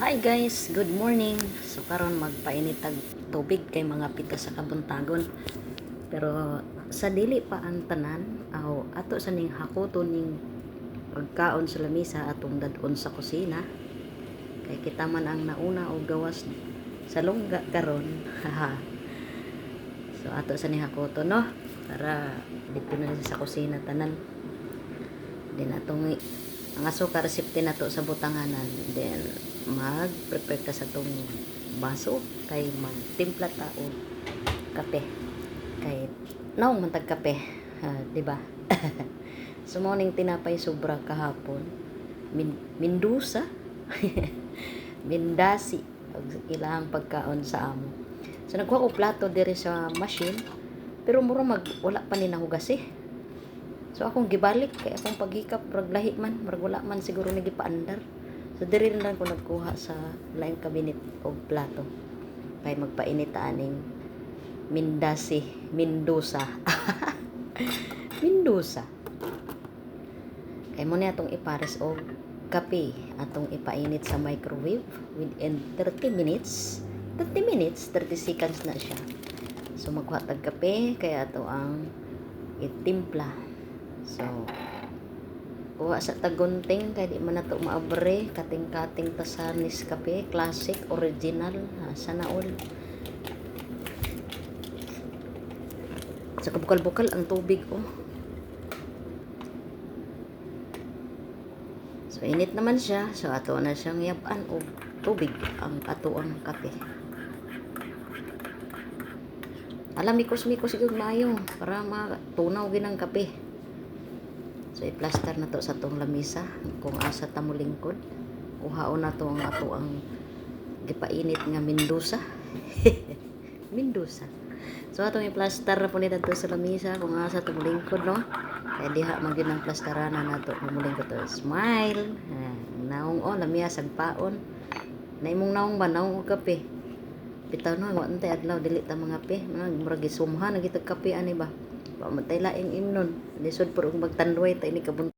Hi guys, good morning. So karon magpainit tag tubig kay mga pita sa kabuntagon. Pero sa dili pa ang tanan, aw ato sa ning hakuton ning pagkaon sa lamisa atong dadon sa kusina. Kay kita man ang nauna og gawas sa lungga karon. Haha. So ato sa ning hakuton no para dito na sa kusina tanan. Din atong ang asukar resepte nato sa butanganan. Then mag-prepare ta sa tong baso kay magtimpla ta og kape. Kay naong man tag kape, di ba? So morning tinapay sobra kahapon. Mindusa. Mindasi og ilahang pagkaon sa amo. So nagkuha ko plato diri sa machine pero mura wala pa ni nahugas eh. So akong gibalik kay akong paghikap murag lahi man, murag wala man siguro ni gipaandar. So diri na lang ko nagkuha sa laing kabinet og plato. Kay magpainit aning Mendoza. Mendoza. Kay mo ni atong ipares og kape atong ipainit sa microwave within 30 minutes. 30 minutes, 30 seconds na siya. So magkuha tag kape kay ato ang itimpla. So, kuha sa tagunting kay di man nato maabre kating-kating ta sa Nescafe Classic Original sana all. Sa kabukal-bukal ang tubig oh. So init naman siya, so ato na siyang yapan og tubig ang ato ang kape. Alam mikos-mikos gyud maayo para matunaw ginang kape. So i-plaster na to sa tong lamisa kung asa ta mo lingkod. Kuhaon na to ang ato ang gipainit nga Mendoza. Mendoza. So atong i-plaster na po nito sa lamisa kung asa ta mo lingkod no. Kaya diha man gyud ang plasteranan nato kung mo lingkod to. Smile. Naong lamia sagpaon. Naimong naong ba naong og kape. Bitaw no wa antay adlaw dili ta mga pe. Murag gisumhan na gitag kape ani ba. Pamatay laing imnon. Lisod por og magtanduay ta ini kabun